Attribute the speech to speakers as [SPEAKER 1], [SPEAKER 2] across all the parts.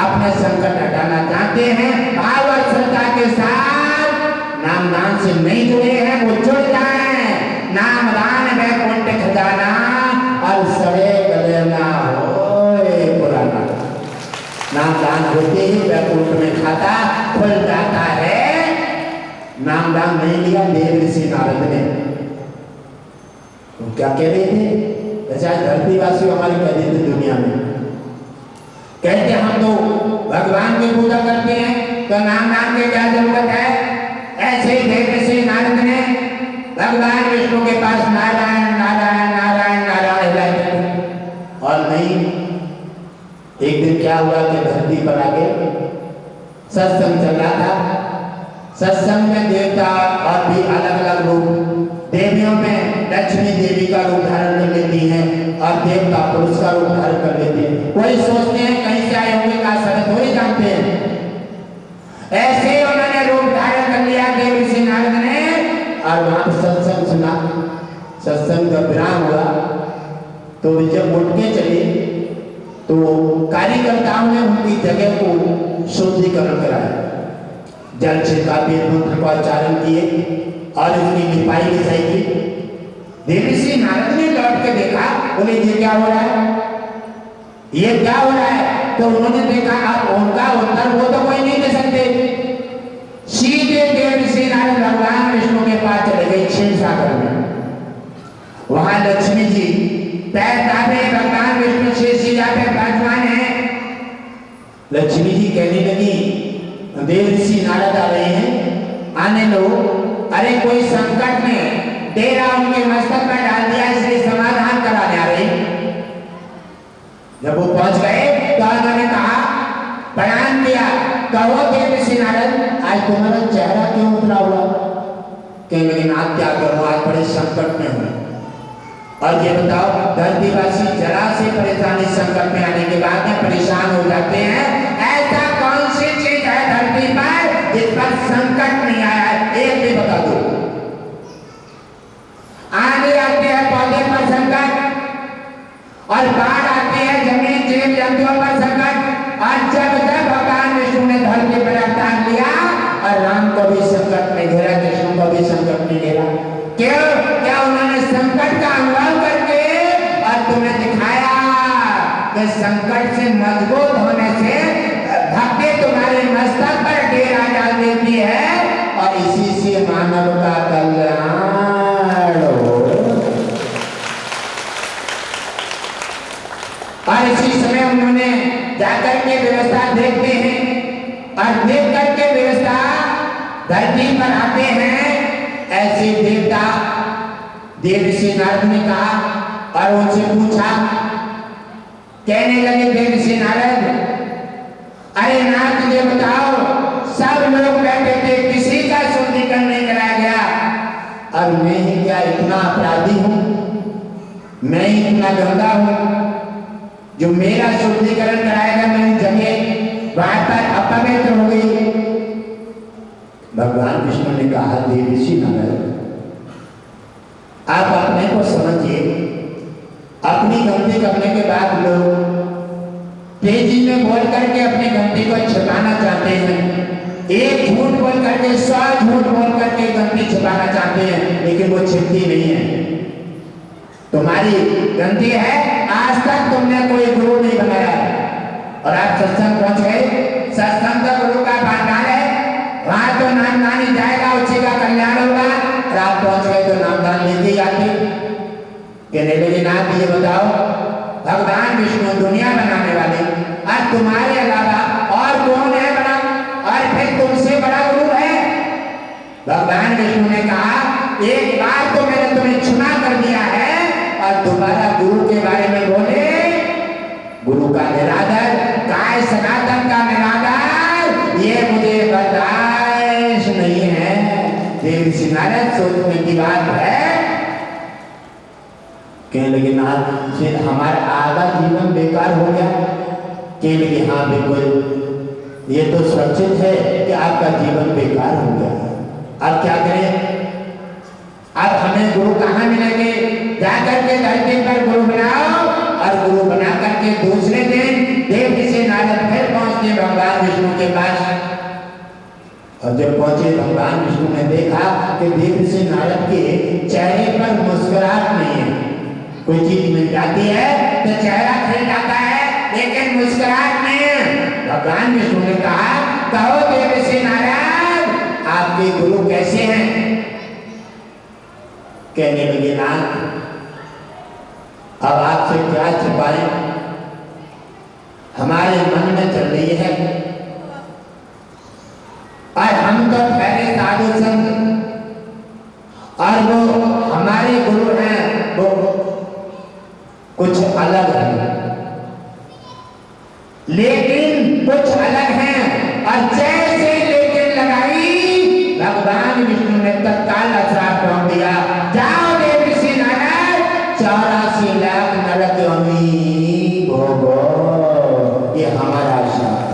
[SPEAKER 1] अपने संकट हटाना चाहते हैं, भाव और श्रद्धा के साथ नाम दान से नहीं जुड़े हैं वो जुड़ जाएं। नाम दान वैकुंठ खजाना और सड़े गले ना होए पुराना। नाम दान होते ही वैकुंठ में खाता खुल जाता है। नाम दान नहीं लिया देव ऋषि नारद ने, तो क्या कह रहे थे? ऐसा धरतीवासी हमारे कह रहे थे दुनिया में, कहते हम तो भगवान की पूजा करते हैं तो नाम दान की क्या जरूरत है। ऐसे ही देव ऋषि नारद ने भगवान विष्णु के पास नारायण नारायण नारायण नारायण हिलाए और नहीं। एक दिन क्या हुआ कि धरती पर आके सत्संग चल रहा था। सत्संग में देवता और भी अलग अलग रूप, देवियों में लक्ष्मी देवी का रूप धारण कर लेती हैं और देवता पुरुष का रूप धारण कर लेते हैं। कोई सोचते हैं कहीं से आए होंगे का शरद थोड़ी जानते हैं। ऐसे ही उन्होंने रूप धारण कर लिया देव ऋषि नारद ने और वहां पर सत्संग सुना। सत्संग जब विराम हुआ तो जब उठ के चले तो कार्यकर्ताओं ने उनकी जगह को शुद्धिकरण कराया, जल छिड़काते मंत्र का उच्चारण किए और इसकी लिपाई लिसाई की। देव ऋषि नारद ने लौट के देखा, बोले ये क्या हो रहा है, ये क्या हो रहा है? तो उन्होंने देखा अब उनका उत्तर वो तो कोई नहीं दे सकते। सीधे देव ऋषि नारद भगवान विष्णु के पास चले गए क्षीर सागर में। वहां लक्ष्मी जी पैर दाबे, भगवान विष्णु शेषिया पे विराजमान है। लक्ष्मी जी कहने लगी देव ऋषि नारद आ रहे हैं, आने लो। अरे कोई संकट में डेरा उनके मस्तक पर डाल दिया इसलिए समाधान कराने आ रहे। जब वो पहुंच गए तो उन्होंने कहा, प्रणाम किया, कहो देव ऋषि नारद आज तुम्हारा चेहरा क्यों उतरा हुआ? कहने लगे नाथ क्या करूं, आज बड़े संकट में हूं। और ये बताओ धरतीवासी जरा से परेशानी संकट में आने के बाद में परेशान हो जाते हैं। ऐसा कौन सी चीज है धरती पर जिस पर संकट नहीं आया है? एक भी बता दो। आंधी आती है पौधे पर संकट, और बाढ़ आती है जमीन जीव जंतुओं पर संकट। और जब जब भगवान विष्णु ने धरती पर अवतार लिया और राम को भी संकट में घेरा, कृष्ण को भी संकट में घेरा। क्यों? क्या उन्होंने संकट का अनुभव करके और तुम्हें दिखाया कि संकट से मजबूत होने से भक्ति तुम्हारे मस्तक पर डेरा डाल देती है और इसी से मानव का कल्याण हो। और इसी समय उन्होंने जाकर के व्यवस्था देखते हैं और देख करके व्यवस्था धरती पर आते हैं। ऐसे देवता देव ऋषि नारद ने कहा और उनसे पूछा, कहने लगे देव ऋषि नारद, अरे नाथ ये बताओ सब लोग बैठे थे, किसी का शुद्धिकरण नहीं कराया गया और मैं ही क्या इतना अपराधी हूं, मैं ही इतना गंदा हूं जो मेरा शुद्धिकरण कराएगा मेरी जगह वहां पर अपवित्र हो गई। भगवान विष्णु ने कहा देव ऋषि नारद आप अपने को समझिए। अपनी गलती करने के बाद लोग तेजी में बोल करके अपनी गलती को छिपाना चाहते हैं। एक झूठ बोल करके 100 झूठ बोल करके गलती छिपाना चाहते हैं, लेकिन वो छिपती नहीं है। तुम्हारी गलती है आज तक तुमने कोई गुरु नहीं बनाया और आप सत्संग पहुंच गए। सत्संग का गुरु का भंडार है, वहां तो नाम दान ही जाएगा, उसी का कल्याण होगा। और आप पहुंच गए तो नाम दान लेके जाते। कहने लगे नाथ ये बताओ भगवान विष्णु दुनिया बनाने वाले और तुम्हारे अलावा और कौन है बड़ा, और फिर तुमसे बड़ा गुरु है? भगवान विष्णु ने कहा एक बार तो मैंने तुम्हें क्षमा कर दिया है और दोबारा गुरु के बारे में बोले। गुरु का निरादर, काय सनातन का निरादर, ये मुझे बर्दाश्त नहीं है। देव ऋषि नारद सोचने की बात है। कहने लगे नाथ फिर हमारा आधा जीवन बेकार हो गया। कहने लगे हाँ बिल्कुल, ये तो सुरक्षित है कि आपका जीवन बेकार हो गया। अब क्या करें? अब हमें गुरु कहाँ मिलेंगे? जाकर के धरती पर गुरु बनाओ। और गुरु बना करके दूसरे दिन देव ऋषि नारद फिर पहुंचते पहुंचे भगवान विष्णु के पास। और जब पहुंचे भगवान विष्णु ने देखा कि देवर्षि नारद के चेहरे पर मुस्कुराहट नहीं है। कोई चीज मिल जाती है तो चेहरा खिल जाता है, लेकिन मुस्कुराहट नहीं है। भगवान विष्णु ने कहा, कहो देवर्षि नारद, आपके गुरु कैसे हैं? कहने लगे, नाथ अब आपसे क्या छिपाएं, हमारे मन में चल रही है और हम तो ठहरे साधु संत, और वो हमारे गुरु हैं वो कुछ अलग है, लेकिन कुछ अलग हैं। और जैसे लेकिन लगाई, भगवान विष्णु ने तत्काल श्राप ठोक दिया, जाओ देवर्षि नारद, 84 लाख नरक योनि भोगो। ये हमारा श्राप।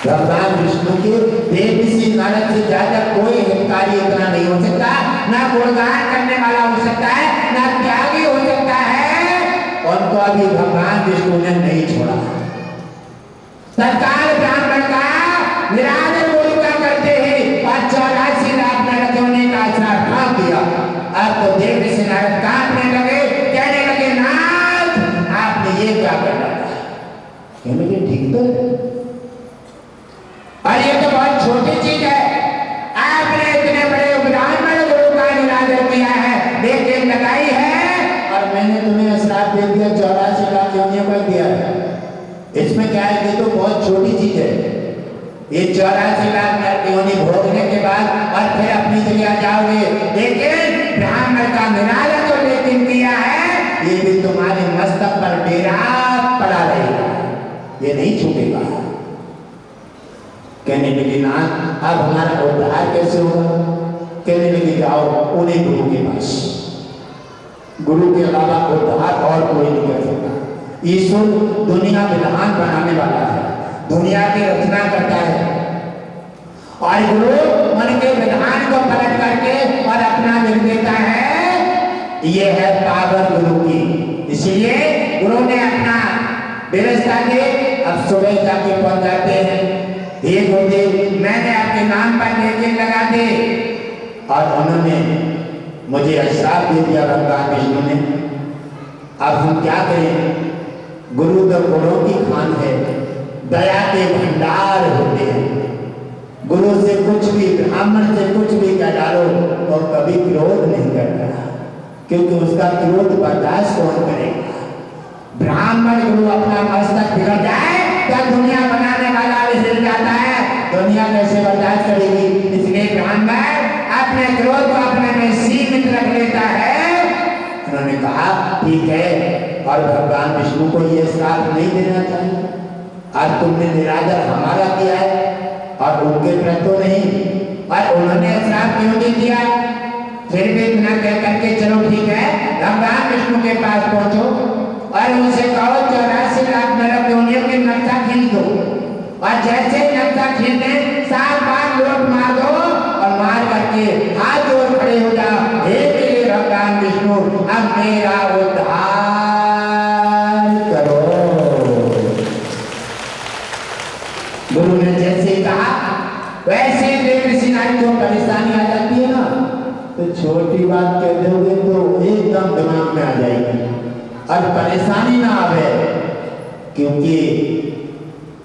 [SPEAKER 1] भगवान विष्णु के देवर्षि नारद से ज्यादा कोई हितकारी इतना नहीं हो सकता, ना गुणगान करने वाला हो सकता है, ना त्यागी हो सकता है। उनको अभी भगवान विष्णु ने नहीं छोड़ा। तत्काल ब्राह्मण का निरादर भूमिका करते ही 84 लाख नरक योनि का श्राप ठाक दिया। अब तो देवर्षि नारद कांपने लगे, कहने लगे, नाथ आपने ये क्या कर डाला? कहने लगे, ठीक तो है, और ये तो बहुत छोटी चीज है। आपने इतने बड़े ब्राह्मण गुरु का निरादर किया है, लेकिन लगाई है, और मैंने तुम्हें श्राप दे दिया, 84 लाख योनियों का दिया है। इसमें क्या है, ये तो बहुत छोटी चीज है। ये 84 लाख नरक योनि भोगने के बाद और फिर अपनी जगह जाओगे, लेकिन ब्राह्मण का निरादर तो लेकिन किया है, ये भी तुम्हारे मस्तक पर डेरा पड़ा रहेगा, ये नहीं छूटेगा। कहने लगे, नाथ अब हमारा उद्धार कैसे होगा? कहने लगे, जाओ उन्हीं गुरु के पास, गुरु के अलावा उद्धार और कोई नहीं कर सकता। ईश्वर दुनिया विधान बनाने वाला है, दुनिया की रचना करता है, और गुरु उनके विधान को पलट करके और अपना लिख देता है। ये है पावर गुरु की। इसलिए गुरु ने अपना व्यवस्था दी। अब सुबह जाके पहुंच जाते हैं, हे गुरुदेव, मैंने आपके नाम पर लेके लगा दे, और उन्होंने मुझे श्राप दे दिया भगवान विष्णु ने। अब हम क्या करें? गुरु तो गुणों की खान है, दया के भंडार होते हैं। गुरु से कुछ भी, ब्राह्मण से कुछ भी कह डालो तो कभी क्रोध नहीं करता, क्योंकि उसका क्रोध बर्दाश्त कौन करेगा? ब्राह्मण गुरु अपना मस्तक बिगड़ जाए तो दुनिया बनाने वाला भी हिल जाता है, दुनिया कैसे बर्दाश्त करेगी? इसलिए ब्राह्मण अपने क्रोध को अपने में सीमित रख लेता है। उन्होंने कहा, ठीक है, और भगवान विष्णु को ये श्राप नहीं देना चाहिए। आज तुमने निरादर हमारा किया है और उनके प्रति तो नहीं, और उन्होंने श्राप क्यों नहीं दिया? फिर भी इतना कह करके, चलो ठीक है, भगवान विष्णु के पास पहुंचो और उनसे कहो 84 लाख नरक योनियों के नक्शा खींच दो, और जैसे नक्शा खींचने 7 बार लोट मार दो, और मार करके हाथ जोड़ खड़े हो जाओ, हे मेरे भगवान विष्णु, अब मेरा उद्धार करो। गुरु ने जैसे कहा वैसे देवर्षि नारद को परेशानी आ जाती है ना, तो छोटी बात कह दोगे तो एकदम दिमाग में आ जाएगी, और परेशानी ना आवे, क्योंकि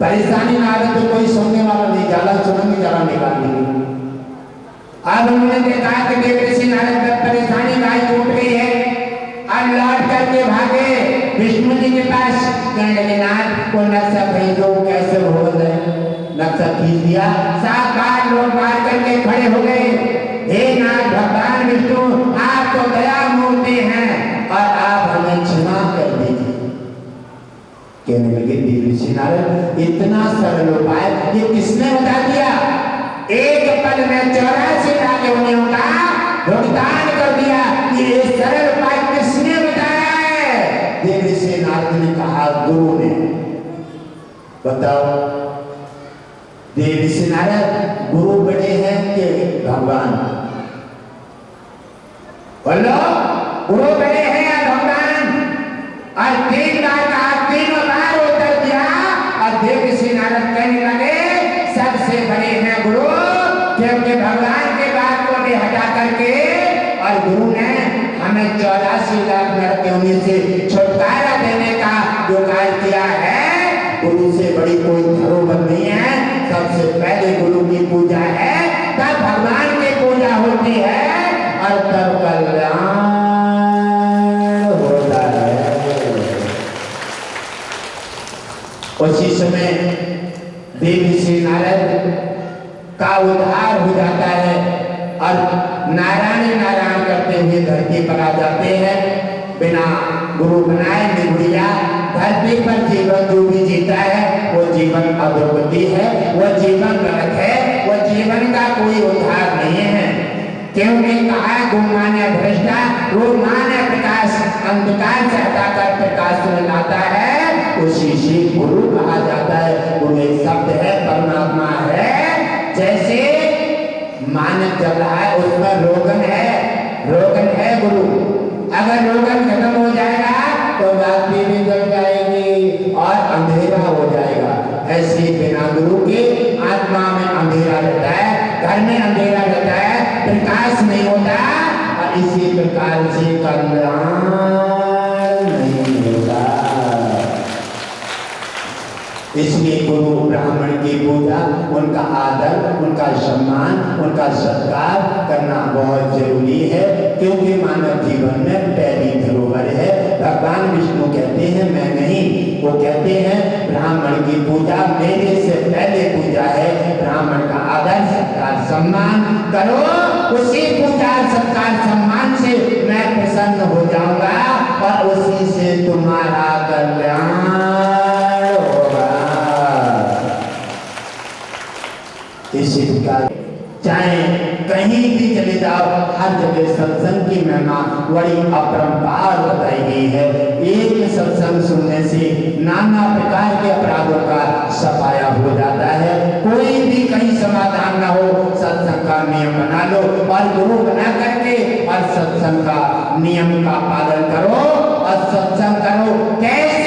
[SPEAKER 1] परेशानी ना आवे तो कोई सुनने वाला नहीं, जाला सुनेंगे, जाला निकाल देंगे। अब उन्होंने देखा कि देवर्षि नारद में परेशानी गाय टूट गई है, अब लौट करके भागे विष्णु जी के पास। कहने लगे, नाथ को नक्शा भेजो, कैसे हो गए? नक्शा खींच दिया, 7 बार लोग मार करके खड़े हो गए। हे नाथ भगवान विष्णु, आप तो दया मूर्ति हैं और आप हमें क्षमा कर दीजिए। कहने लगे, देवर्षि नारद, इतना सरल उपाय ये किसने बता दिया? एक पल में 84 लाख योनियों का भुगतान कर दिया, ये सरल उपाय किसने बताया है? देवर्षि नारद ने कहा, गुरु ने। बताओ, देवर्षि नारद गुरु बड़े हैं कि भगवान? बोलो, गुरु बड़े हैं या भगवान? और 3 बार कहा, 3 बार उत्तर दिया, बदनामी से छुटकारा देने का जो कार्य किया है, गुरु से बड़ी कोई धरोहर नहीं है। सबसे पहले गुरु की पूजा है, तब भगवान की पूजा होती है और तब कल्याण होता है। उसी समय देवी श्री नारायण का उद्धार हो जाता है और नारायण नारायण करते हुए धरती पर आ जाते हैं। बिना गुरु बनाए निगुड़िया धरती पर जीवन जो भी जीता है वो जीवन अधोगति है, वो जीवन गलत है, वो जीवन का कोई उद्धार नहीं है। क्योंकि कहा गुमान्य भ्रष्टा गुमान्य प्रकाश अंधकार से हटाकर प्रकाश में लाता है, उसी से गुरु कहा जाता है। गुरु एक शब्द है, परमात्मा है। जैसे मानव चल रहा है उसमें रोगन है गुरु। अगर रोगन खत्म हो जाएगा तो रात्रि भी जल जाएगी और अंधेरा हो जाएगा। ऐसे बिना गुरु के आत्मा में अंधेरा रहता है, घर में अंधेरा रहता है, प्रकाश नहीं होता और इसी प्रकार से कल्याण नहीं होता। इसलिए गुरु ब्राह्मण की पूजा, उनका आदर, उनका सम्मान, उनका सत्कार करना बहुत जरूरी है, क्योंकि मानव जीवन में पहली धरोहर है। भगवान विष्णु कहते हैं मैं नहीं, वो कहते हैं ब्राह्मण की पूजा मेरे से पहले पूजा है। ब्राह्मण का आदर सत्कार सम्मान करो, उसी पूजा सत्कार सम्मान से मैं प्रसन्न हो जाऊंगा और उसी से तुम्हारा कल्याण होगा। इसी प्रकार चाहे कहीं भी चले जाओ, हर जगह सत्संग की महिमा बड़ी अपरंपार बताई गई है। एक सत्संग सुनने से नाना प्रकार के अपराधों का सफाया हो जाता है। कोई भी कहीं समाधान ना हो, सत्संग का नियम बना लो और गुरु बना करके और सत्संग का नियम का पालन करो और सत्संग करो। कैसे